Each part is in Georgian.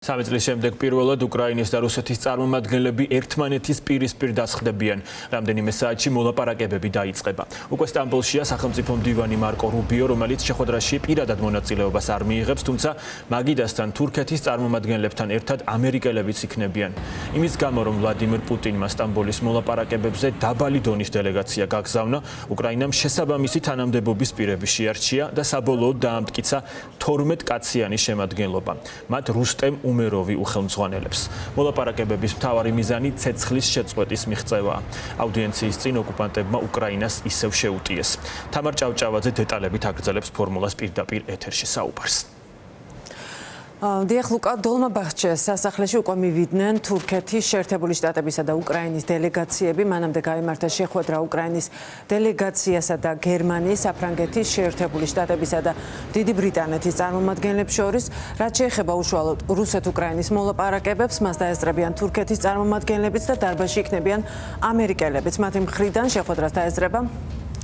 3 წლის შემდეგ პირველად უკრაინის და რუსეთის წარმომადგენლები ერთმანეთის პირისპირ დასხდებიან. რამდენიმე საათში მოლაპარაკებები დაიწყება. უკვე სტამბოლშია სახელმწიფო მდივანი მარკო რუბიო, რომელიც შეხვედრაში პირადად მონაწილეობას არ მიიღებს, თუმცა მაგიდასთან თურქეთის წარმომადგენლებთან ერთად ამერიკელებიც იქნებიან. იმის გამო, რომ ვლადიმირ პუტინმა სტამბოლის მოლაპარაკებებზე დაბალი დონის დელეგაცია გაგზავნა, უკრაინამ შესაბამისი თანამდებობის პირები შეარჩია და საბოლოოდ დაამტკიცა 12 კაციანი შემადგენლობა. მათ რუსტემ უმეროვი უხელმძღვანელებს. მოლაპარაკებების მთავარი მიზანი ცეცხლის შეწყვეტის მიღწევაა. აუდიენციის წინ ოკუპანტებმა უკრაინას ისევ შეუტიეს. თამარ ჭავჭავაძე დეტალებით აგრძელებს ფორმულას პირდაპირ ეთერში საუბარს. დიახ ლუკა, დოლმაბაჰჩეს სასახლეში უკვე მივიდნენ თურქეთის შეერთებული შტატებისა და უკრაინის დელეგაციები. მანამდე გაიმართა შეხვედრა უკრაინის დელეგაციასა და გერმანიის, საფრანგეთის, შეერთებული შტატებისა და დიდი ბრიტანეთის წარმომადგენლებს შორის. რაც შეეხება უშუალოდ რუსეთ-უკრაინის მოლაპარაკებებს, მას დაესწრებიან თურქეთის წარმომადგენლებიც და დარბაზში იქნებიან ამერიკელებიც. მათი მხრიდან შეხვედრას დაესწრება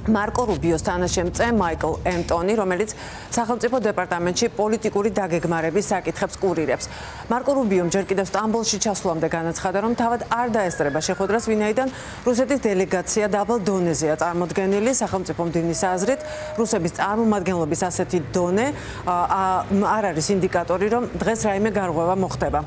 მარკო რუბიოს თანაშემწე მაიკლ ენტონი, რომელიც სახელმწიფო დეპარტამენტში პოლიტიკური დაგეგმარების საკითხებს კურირებს. მარკო რუბიომ ჯერ კიდევ სტამბოლში ჩასვლამდე განაცხადა, რომ თავად არ დაესწრება შეხვედრას, ვინაიდან რუსეთის დელეგაცია დაბალ დონეზეა წარმოდგენილი. სახელმწიფო მდივნის აზრით, რუსების წარმომადგენლობის ასეთი დონე არ არის ინდიკატორი, რომ დღეს რაიმე გარღვევა მოხდება.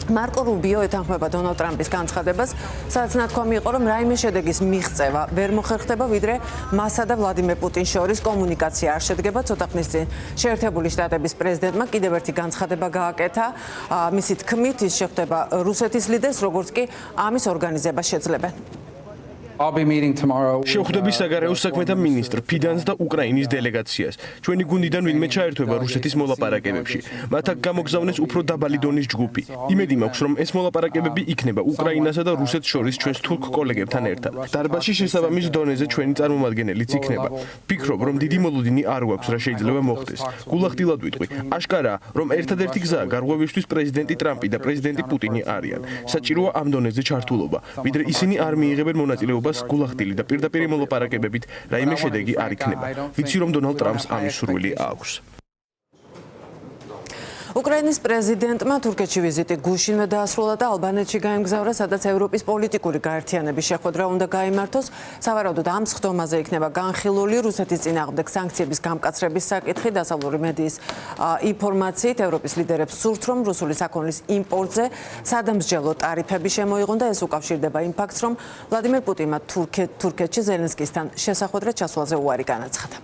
მარკო რუბიო ეთანხმება დონალდ ტრამპის განცხადებას, სადაც ნათქვამი იყო, რომ რაიმე შედეგის მიღწევა ვერ მოხერხდება, ვიდრე მასა და ვლადიმერ პუტინს შორის კომუნიკაცია არ შედგება. ცოტა ხნის წინ შეერთებული შტატების პრეზიდენტმა კიდევ ერთი განცხადება გააკეთა. მისი თქმით, ის შეხვდება რუსეთის ლიდერს, როგორც კი ამის ორგანიზება შეძლებენ. შეხვდები საგარეო საქმეთა მინისტრ ფიდანს და უკრაინის დელეგაციას. ჩვენი გუნდიდან ვინმე ჩაერთვება რუსეთის მოლაპარაკებებში. მათ აქ გამოგზავნეს უფრო დაბალი დონის ჯგუფი. იმედი მაქვს, რომ ეს მოლაპარაკებები იქნება უკრაინასა და რუსეთს შორის ჩვენს თურქ კოლეგებთან ერთად. დარბაზში შესაბამის დონეზე ჩვენი წარმომადგენელიც იქნება. ვფიქრობ, რომ დიდი მოლოდინი არ გვაქვს, რა შეიძლება მოხდეს. გულახდილად ვიტყვი, აშკარაა, რომ ერთადერთი გზაა გარღვევისთვის პრეზიდენტი ტრამპი და პრეზიდენტი პუტინი არიან. საჭიროა ამ დონეზე ჩართულობა, ვიდრე ისინი არ მიიღებენ მონაწილეობას გულახდილი და პირდაპირი მოლაპარაკებებით რაიმე შედეგი არ იქნება. ვიცი, რომ დონალდ ტრამპს ამის სურვილი აქვს. უკრაინის პრეზიდენტმა თურქეთში ვიზიტი გუშინვე დაასრულა და ალბანეთში გაემგზავრა, სადაც ევროპის პოლიტიკური გაერთიანების შეხვედრა უნდა გაიმართოს. სავარაუდოდ ამ სხდომაზე იქნება განხილული რუსეთის წინააღმდეგ სანქციების გამკაცრების საკითხი. დასავლური მედიის ინფორმაციით, ევროპის ლიდერებს სურთ, რომ რუსული საქონლის იმპორტზე სადამსჯელო ტარიფები შემოიღონ და ეს უკავშირდება იმ ფაქტს, რომ ვლადიმერ პუტინმა თურქეთში ზელენსკისთან შესახვედრად ჩასვლაზე უარი განაცხადა.